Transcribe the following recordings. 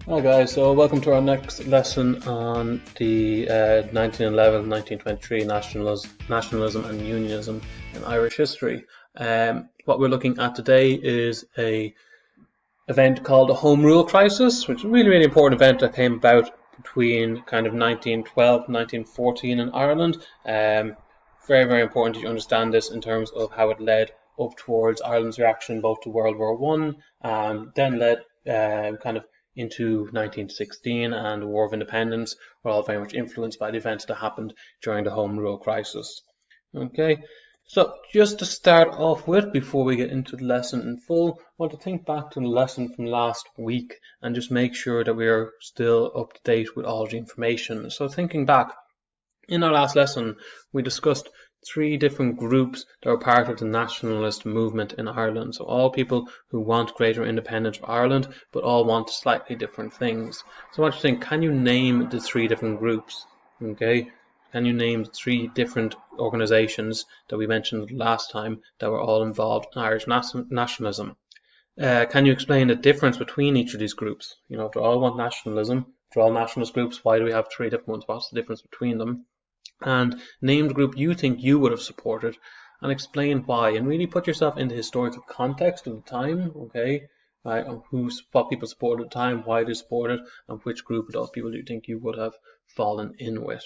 Hi guys, so welcome to our next lesson on the 1911-1923 nationalism and unionism in Irish history. What we're looking at today is a event called the Home Rule Crisis, which is a really important event that came about between kind of 1912 and 1914 in Ireland. Very important that you understand this in terms of how it led up towards Ireland's reaction both to World War One and then led kind of into 1916 and the War of Independence were all very much influenced by the events that happened during the Home Rule Crisis. Okay, so just to start off with, before we get into the lesson in full, I want to think back to the lesson from last week and just make sure that we are still up to date with all the information. So thinking back, in our last lesson, we discussed three different groups that are part of the nationalist movement in Ireland. So all people who want greater independence for Ireland, but all want slightly different things. So what do you think? Can you name the three different groups? Okay. Can you name the three different organisations that we mentioned last time that were all involved in Irish nationalism? Can you explain the difference between each of these groups? You know, if they all want nationalism, if they're all nationalist groups, why do we have three different ones? What's the difference between them? And name the group you think you would have supported and explain why, and really put yourself in the historical context of the time, okay? Right, and what people supported at the time, why they supported, and which group of those people do you think you would have fallen in with.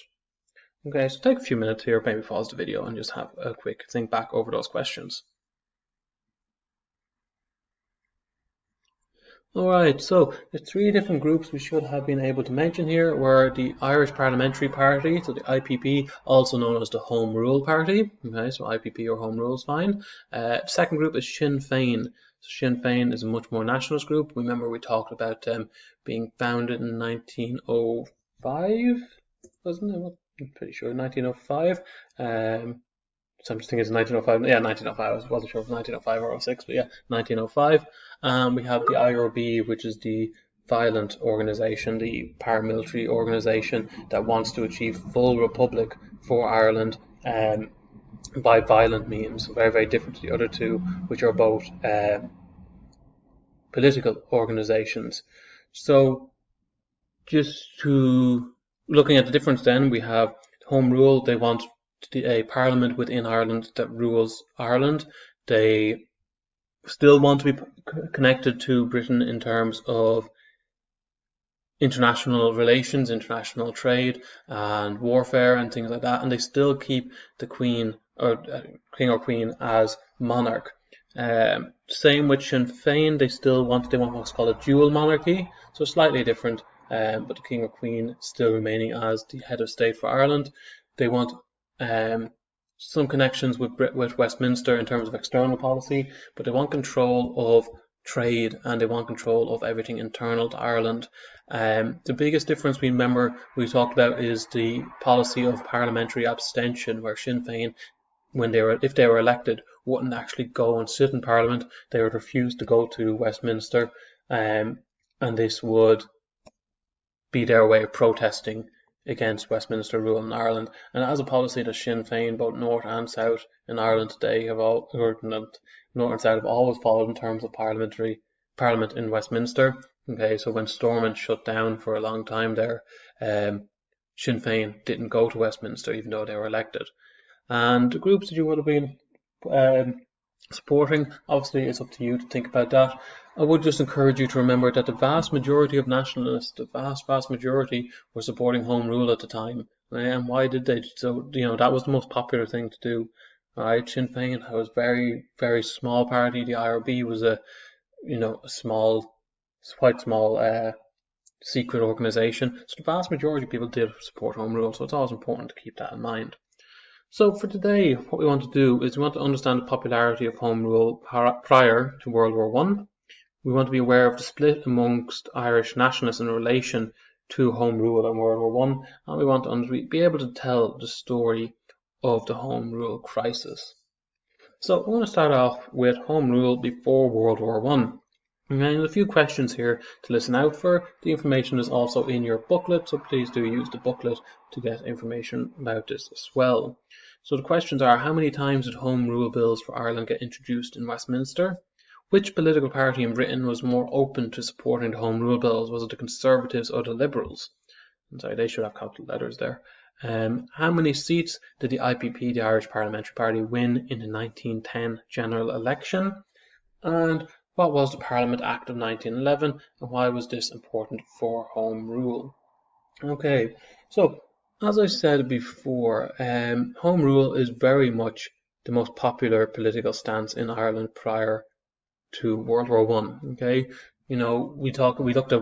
Okay, so take a few minutes here, maybe pause the video and just have a quick think back over those questions. Alright, so the three different groups we should have been able to mention here were the Irish Parliamentary Party, so the IPP, also known as the Home Rule Party. Okay, so IPP or Home Rule is fine. Second group is Sinn Féin. So Sinn Féin is a much more nationalist group. Remember we talked about them being founded in 1905, wasn't it? I'm pretty sure 1905. So I'm just thinking it's 1905. Yeah, 1905. I wasn't sure if it was 1905 or 06, but yeah, 1905. We have the IRB, which is the violent organization, the paramilitary organization that wants to achieve full republic for Ireland by violent means. Very different to the other two, which are both political organizations. So just to looking at the difference then, we have Home Rule. They want a parliament within Ireland that rules Ireland. They still want to be connected to Britain in terms of international relations, international trade, and warfare and things like that. And they still keep the Queen or King or Queen as monarch. Same with Sinn Féin. They want what's called a dual monarchy, so slightly different. But the King or Queen still remaining as the head of state for Ireland. They want some connections with Westminster in terms of external policy, but they want control of trade and they want control of everything internal to Ireland. The biggest difference we talked about is the policy of parliamentary abstention, where Sinn Féin, if they were elected, wouldn't actually go and sit in Parliament. They would refuse to go to Westminster, and this would be their way of protesting against Westminster rule in Ireland. And as a policy that Sinn Féin, both North and South in Ireland today, North and South have always followed in terms of Parliament in Westminster. Okay, so when Stormont shut down for a long time there, Sinn Féin didn't go to Westminster even though they were elected. And the groups that you would have been supporting, obviously it's up to you to think about that. I would just encourage you to remember that the vast majority of nationalists, the vast majority, were supporting Home Rule at the time. And why did they? So, that was the most popular thing to do. Right, Sinn Féin was very small party. The IRB was a quite small secret organisation. So the vast majority of people did support Home Rule, so it's always important to keep that in mind. So for today, what we want to do is we want to understand the popularity of Home Rule prior to World War One. We want to be aware of the split amongst Irish nationalists in relation to Home Rule and World War One, and we want to be able to tell the story of the Home Rule crisis. So we're going to start off with Home Rule before World War One. And there's a few questions here to listen out for. The information is also in your booklet, so please do use the booklet to get information about this as well. So the questions are: how many times did Home Rule bills for Ireland get introduced in Westminster? Which political party in Britain was more open to supporting the Home Rule bills? Was it the Conservatives or the Liberals? I'm sorry, they should have capital letters there. How many seats did the IPP, the Irish Parliamentary Party, win in the 1910 general election? And what was the Parliament Act of 1911, and why was this important for Home Rule? Okay, so as I said before, Home Rule is very much the most popular political stance in Ireland prior to World War One. Okay, when we looked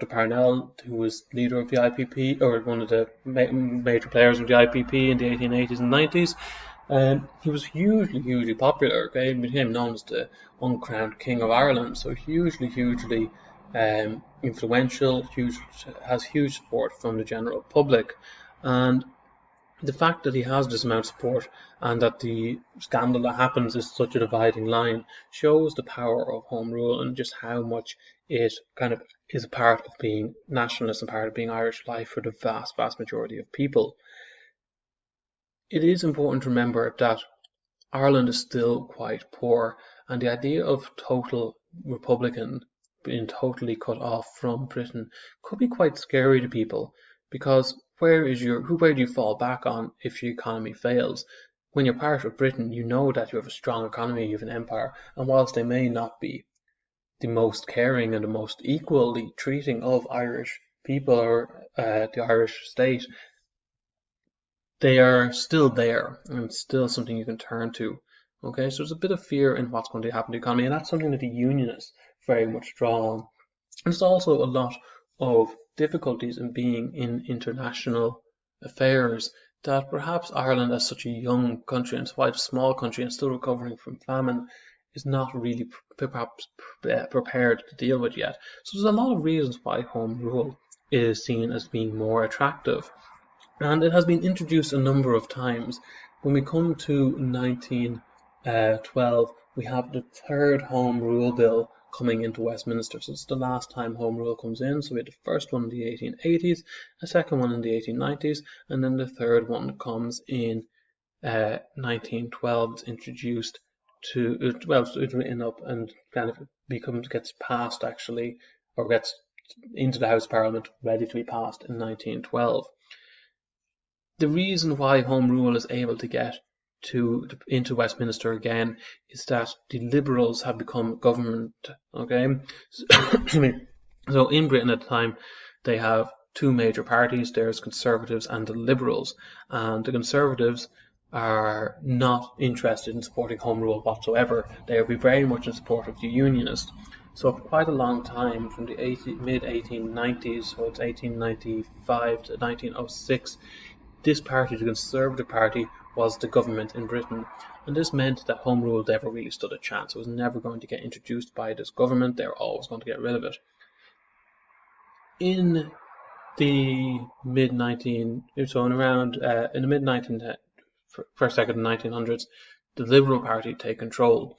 at Parnell, who was leader of the IPP, or one of the major players of the IPP in the 1880s and 90s. He was hugely popular. Okay, he became known as the uncrowned King of Ireland. So hugely influential. Has huge support from the general public, and the fact that he has this amount of support and that the scandal that happens is such a dividing line shows the power of Home Rule and just how much it kind of is a part of being nationalist and part of being Irish life for the vast majority of people. It is important to remember that Ireland is still quite poor, and the idea of total republican being totally cut off from Britain could be quite scary to people, because where do you fall back on if your economy fails? When you're part of Britain, you know that you have a strong economy, you have an empire, and whilst they may not be the most caring and the most equally treating of Irish people or the Irish state, they are still there and still something you can turn to. Okay, so there's a bit of fear in what's going to happen to the economy, and that's something that the unionists very much draw on. And there's also a lot of difficulties in being in international affairs that perhaps Ireland, as such a young country and quite a small country and still recovering from famine, is not really perhaps prepared to deal with yet. So there's a lot of reasons why Home Rule is seen as being more attractive. And it has been introduced a number of times. When we come to 1912, we have the third Home Rule Bill coming into Westminster. So it's the last time Home Rule comes in. So we had the first one in the 1880s, a second one in the 1890s, and then the third one comes in 1912. It's introduced it's written up and kind of gets passed actually, or gets into the House of Parliament, ready to be passed in 1912. The reason why Home Rule is able to get into Westminster again is that the Liberals have become government. Okay, so in Britain at the time they have two major parties. There's Conservatives and the Liberals, and the Conservatives are not interested in supporting Home Rule whatsoever. They will be very much in support of the Unionists. So for quite a long time, from the mid-1890s, so it's 1895 to 1906, this party, the Conservative Party, was the government in Britain, and this meant that Home Rule never really stood a chance. It was never going to get introduced by this government. They were always going to get rid of it. In the first second 1900s, the Liberal Party take control.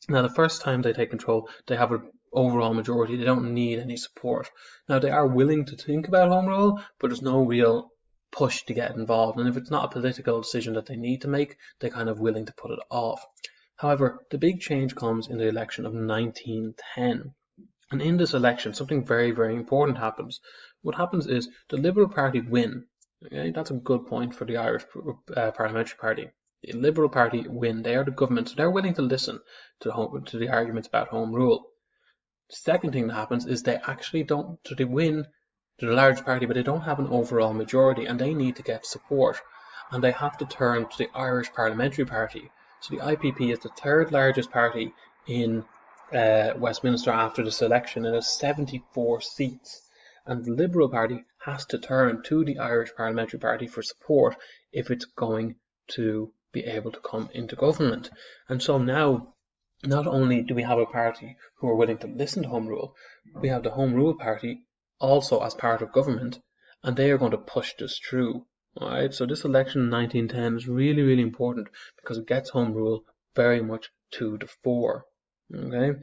Now, the first time they take control, they have an overall majority. They don't need any support. Now, they are willing to think about Home Rule, but there's no real push to get involved, and if it's not a political decision that they need to make, they're kind of willing to put it off. However, the big change comes in the election of 1910, and in this election something very important happens. What happens is the Liberal Party win. Okay, that's a good point for the Irish Parliamentary Party. The Liberal Party win. They are the government, so they're willing to listen to the arguments about Home Rule. The second thing that happens is they actually don't, so they win to the large party, but they don't have an overall majority, and they need to get support, and they have to turn to the Irish Parliamentary Party. So the IPP is the third largest party in Westminster after this election. It has 74 seats, and the Liberal Party has to turn to the Irish Parliamentary Party for support if it's going to be able to come into government. And so now, not only do we have a party who are willing to listen to Home Rule, we have the Home Rule Party also as part of government, and they are going to push this through. Alright, so this election in 1910 is really important because it gets Home Rule very much to the fore. Okay,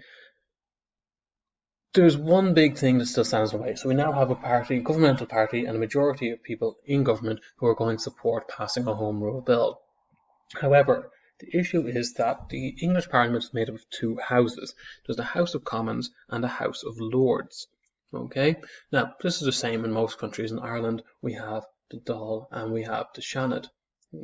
there's one big thing that still stands in the way. So we now have a party, governmental party, and a majority of people in government who are going to support passing a Home Rule bill. However, The issue is that the English Parliament is made up of two houses. There's the House of Commons and the House of Lords. Okay, now this is the same in most countries. In Ireland, we have the Dáil and we have the Seanad.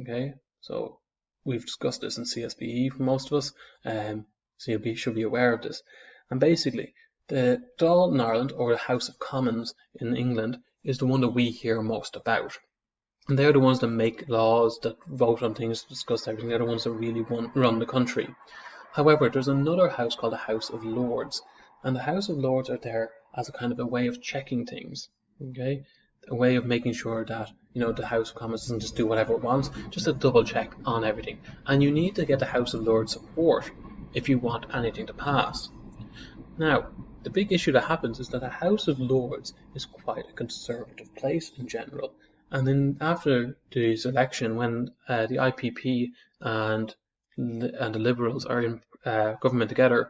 Okay, so we've discussed this in CSBE for most of us, so you should be aware of this. And basically, the Dáil in Ireland, or the House of Commons in England, is the one that we hear most about. And they're the ones that make laws, that vote on things, discuss everything. They're the ones that really run the country. However, there's another house called the House of Lords. And the House of Lords are there as a kind of a way of checking things. Okay? A way of making sure that, the House of Commons doesn't just do whatever it wants, just a double check on everything. And you need to get the House of Lords support if you want anything to pass. Now, the big issue that happens is that the House of Lords is quite a conservative place in general. And then after this election, when the IPP and the Liberals are in government together,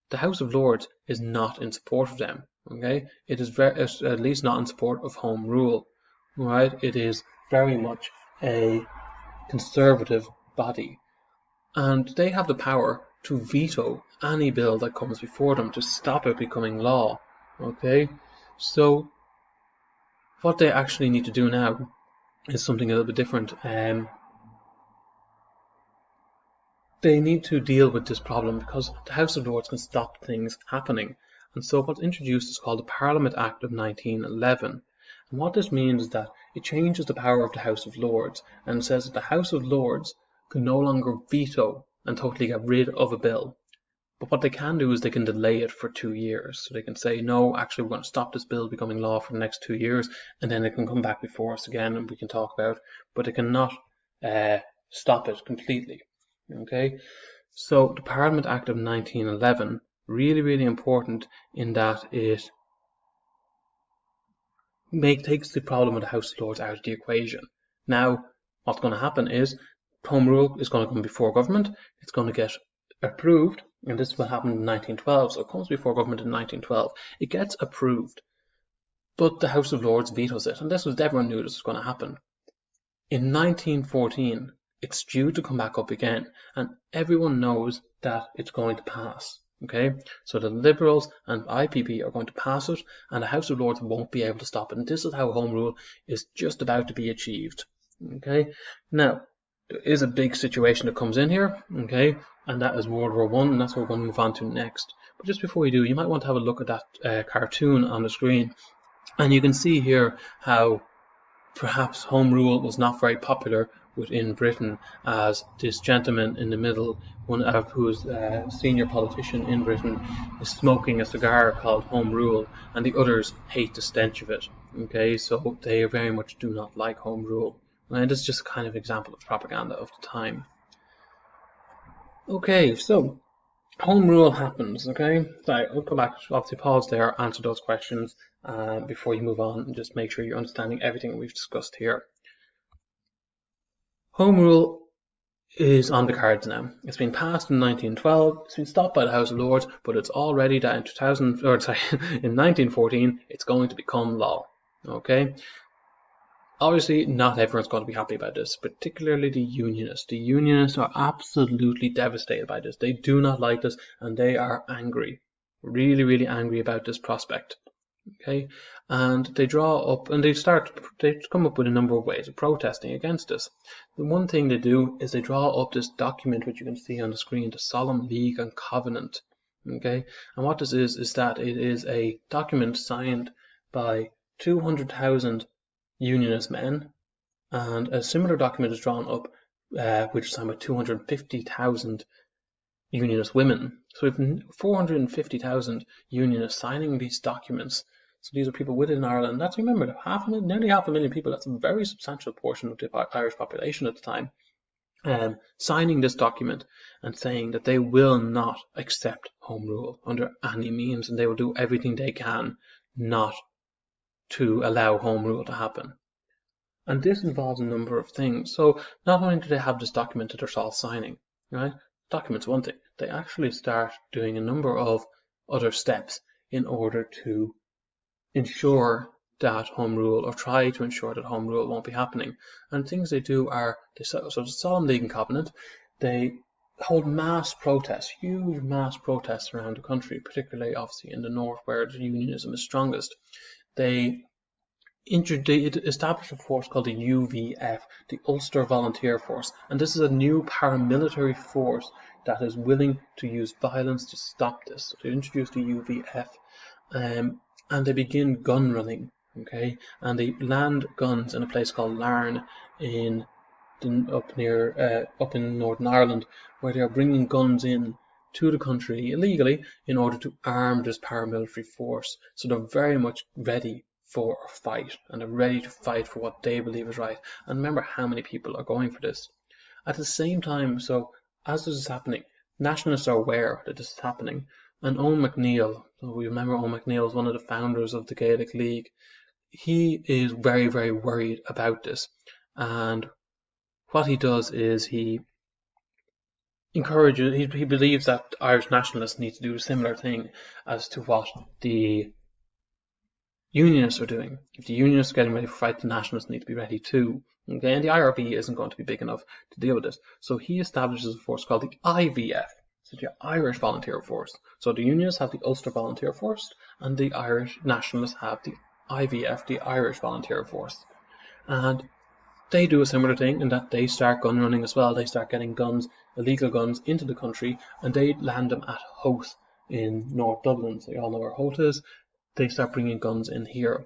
the House of Lords is not in support of them. Okay, it is at least not in support of Home Rule. Right, it is very much a conservative body, and they have the power to veto any bill that comes before them to stop it becoming law. Okay, so what they actually need to do now is something a little bit different. They need to deal with this problem because the House of Lords can stop things happening. And so what's introduced is called the Parliament Act of 1911. And what this means is that it changes the power of the House of Lords and says that the House of Lords can no longer veto and totally get rid of a bill. But what they can do is they can delay it for 2 years. So they can say, no, actually we're going to stop this bill becoming law for the next 2 years, and then it can come back before us again and we can talk about it. But they cannot stop it completely. Okay, so the Parliament Act of 1911, really, really important in that it takes the problem of the House of Lords out of the equation. Now, what's going to happen is Home Rule is going to come before government, it's going to get approved, and this will happen in 1912, so it comes before government in 1912. It gets approved, but the House of Lords vetoes it, and everyone knew this was going to happen. In 1914, it's due to come back up again, and everyone knows that it's going to pass. Okay, so the Liberals and IPP are going to pass it, and the House of Lords won't be able to stop it. And this is how Home Rule is just about to be achieved. Okay, now there is a big situation that comes in here. Okay, and that is World War I, and that's what we're going to move on to next. But just before we do, you might want to have a look at that cartoon on the screen, and you can see here how perhaps Home Rule was not very popular within Britain, as this gentleman in the middle, one of who is a senior politician in Britain, is smoking a cigar called Home Rule, and the others hate the stench of it. Okay, so they very much do not like Home Rule, and this is just kind of example of propaganda of the time. Okay, so Home Rule happens. Okay, so I'll come back, obviously pause there, answer those questions before you move on, and just make sure you're understanding everything we've discussed here. Home Rule is on the cards now. It's been passed in 1912. It's been stopped by the House of Lords, but it's already that in 1914 it's going to become law. Okay. Obviously, not everyone's going to be happy about this, particularly the Unionists. The Unionists are absolutely devastated by this. They do not like this, and they are angry, really, really angry about this prospect. Okay, and they draw up and they come up with a number of ways of protesting against this. The one thing they do is they draw up this document which you can see on the screen, the Solemn League and Covenant. Okay, and what this is that it is a document signed by 200,000 Unionist men, and a similar document is drawn up which is signed by 250,000 Unionist women. So we have 450,000 Unionists signing these documents. So these are people within Ireland. That's, remember, nearly half a million people. That's a very substantial portion of the Irish population at the time. Signing this document and saying that they will not accept Home Rule under any means, and they will do everything they can not to allow Home Rule to happen. And this involves a number of things. So not only do they have this document that they're all signing, right? Document's one thing. They actually start doing a number of other steps in order to ensure that Home Rule, or try to ensure that Home Rule won't be happening. And things they do are, so the Solemn League and Covenant, they hold mass protests, huge mass protests around the country, particularly obviously in the north where the unionism is strongest. They established a force called the UVF, the Ulster Volunteer Force, and this is a new paramilitary force that is willing to use violence to stop this. So they introduced the UVF, and they begin gun running, okay, and they land guns in a place called Larne up in Northern Ireland, where they are bringing guns in to the country illegally in order to arm this paramilitary force. So they're very much ready for a fight, and they're ready to fight for what they believe is right. And remember how many people are going for this. At the same time, so as this is happening, nationalists are aware that this is happening, and Eoin MacNeill, so we remember Eoin MacNeill is one of the founders of the Gaelic League, he is very, very worried about this, and what he does is he believes that Irish nationalists need to do a similar thing as to what the Unionists are doing. If the Unionists are getting ready for fight, the Nationalists need to be ready too. Okay, and the IRB isn't going to be big enough to deal with this. So he establishes a force called the IVF, so the Irish Volunteer Force. So the Unionists have the Ulster Volunteer Force, and the Irish Nationalists have the IVF, the Irish Volunteer Force. And they do a similar thing in that they start gun running as well. They start getting guns, illegal guns, into the country, and they land them at Howth in North Dublin. So you all know where Howth is. They start bringing guns in here.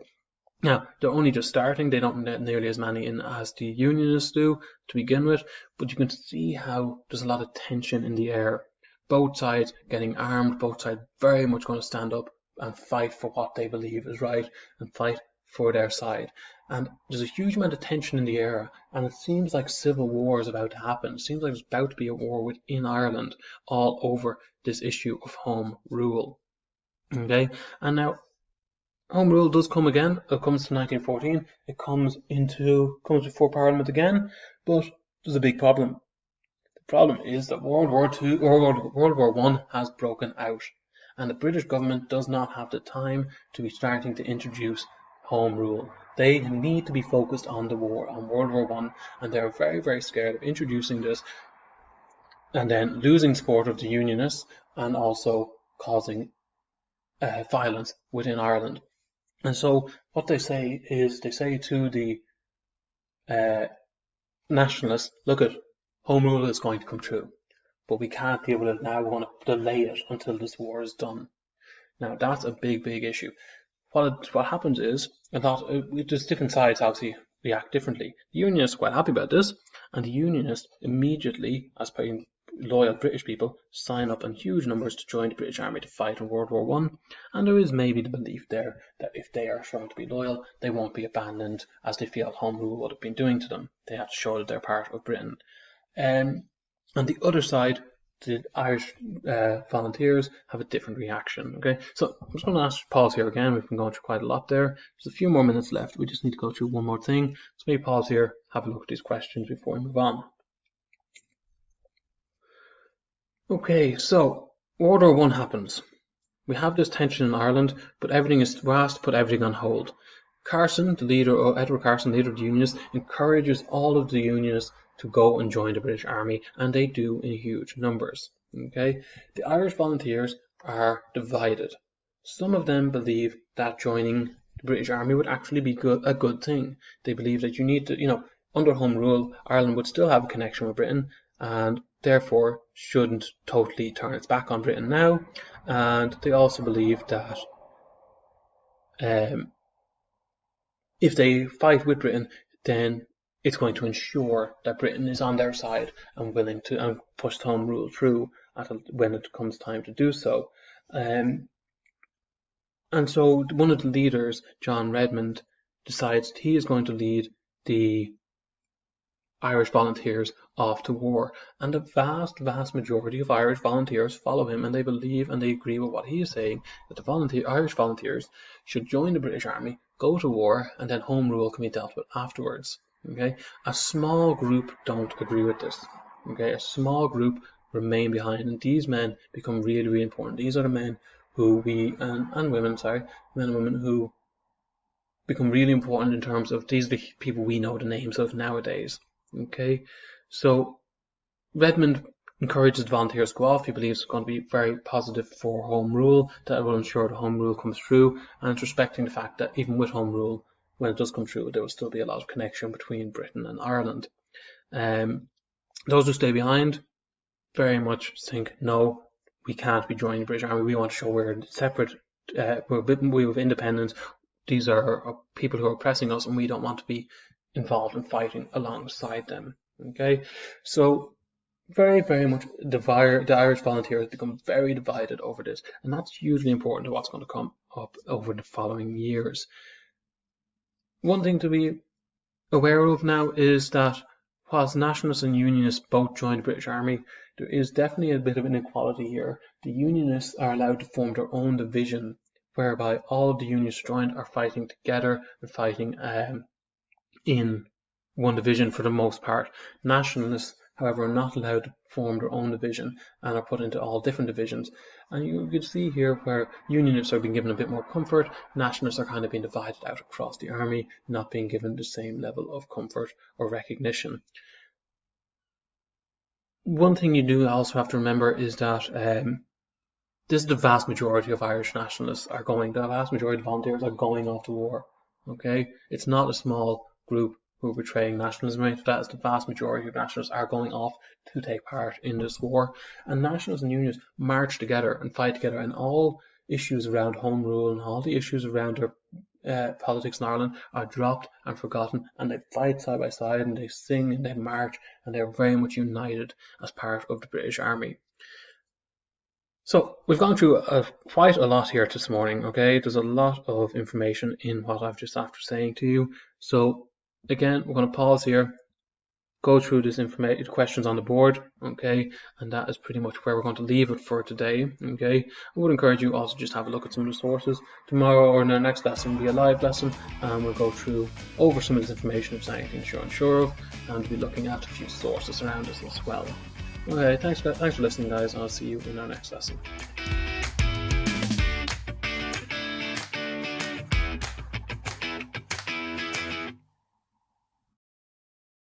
Now, they're only just starting. They don't get nearly as many in as the Unionists do to begin with, but you can see how there's a lot of tension in the air. Both sides getting armed, both sides very much going to stand up and fight for what they believe is right and fight for their side. And there's a huge amount of tension in the air, and it seems like civil war is about to happen. It seems like there's about to be a war within Ireland all over this issue of home rule. Okay, and now Home Rule does come again. It comes to 1914. It comes before Parliament again, but there's a big problem. The problem is that World War I has broken out, and the British government does not have the time to be starting to introduce Home Rule. They need to be focused on the war, on World War I, and they're very, very scared of introducing this and then losing support of the Unionists and also causing violence within Ireland. And so what they say to the nationalists, look, Home Rule is going to come true, but we can't deal with it now. We want to delay it until this war is done. Now that's a big, big issue. What happens is there's different sides obviously react differently. The Unionists are quite happy about this, and the Unionists immediately, as per loyal British people, sign up in huge numbers to join the British Army to fight in World War I, and there is maybe the belief there that if they are shown to be loyal, they won't be abandoned as they feel Home Rule would have been doing to them. They have to show that they're part of Britain. On the other side, the Irish volunteers have a different reaction. Okay, so I'm just going to pause here again. We've been going through quite a lot there. There's a few more minutes left. We just need to go through one more thing. So maybe pause here, have a look at these questions before we move on. Okay, so World War I happens. We have this tension in Ireland, but we're asked to put everything on hold. Edward Carson, leader of the Unionists, encourages all of the Unionists to go and join the British Army, and they do in huge numbers. Okay, the Irish volunteers are divided. Some of them believe that joining the British Army would actually be a good thing. They believe that you need to, under Home Rule, Ireland would still have a connection with Britain, and therefore shouldn't totally turn its back on Britain now. And they also believe that if they fight with Britain, then it's going to ensure that Britain is on their side and willing to push Home Rule through when it comes time to do so. And so one of the leaders, John Redmond, decides that he is going to lead the Irish volunteers off to war, and a vast, vast majority of Irish volunteers follow him, and they believe and they agree with what he is saying, that the Irish volunteers should join the British Army, go to war, and then Home Rule can be dealt with afterwards. Okay, a small group don't agree with this. Okay, a small group remain behind, and these men become really, really important. These are the men who men and women who become really important in terms of these are the people we know the names of nowadays. Okay, so Redmond encourages volunteers to go off. He believes it's going to be very positive for Home Rule, that it will ensure that Home Rule comes through, and it's respecting the fact that even with Home Rule, when it does come through, there will still be a lot of connection between Britain and Ireland. Those who stay behind very much think, no, we can't be joining the British Army. We want to show we're separate, we're independent. These are people who are oppressing us, and we don't want to be involved in fighting alongside them. Okay, so very, very much the Irish volunteers become very divided over this, and that's hugely important to what's going to come up over the following years. One thing to be aware of now is that whilst nationalists and unionists both joined the British Army, there is definitely a bit of inequality here. The unionists are allowed to form their own division, whereby all of the unions joined are fighting together and fighting in one division for the most part. Nationalists, however, are not allowed to form their own division and are put into all different divisions. And you can see here where unionists are being given a bit more comfort, nationalists are kind of being divided out across the army, not being given the same level of comfort or recognition. One thing you do also have to remember is that this is the vast majority of Irish nationalists the vast majority of volunteers are going off to war. Okay, it's not a small group who are betraying nationalism. That is the vast majority of nationalists are going off to take part in this war. And nationalists and unions march together and fight together, and all issues around Home Rule and all the issues around their politics in Ireland are dropped and forgotten, and they fight side by side, and they sing and they march, and they're very much united as part of the British Army. So we've gone through quite a lot here this morning, okay? There's a lot of information in what I've just after saying to you. So again, we're going to pause here, go through this information, questions on the board, okay? And that is pretty much where we're going to leave it for today, okay? I would encourage you also just have a look at some of the sources. Tomorrow or in our next lesson will be a live lesson, and we'll go over some of this information if there's anything you're unsure of, and we'll be looking at a few sources around us as well. Okay, thanks for listening, guys. I'll see you in our next lesson.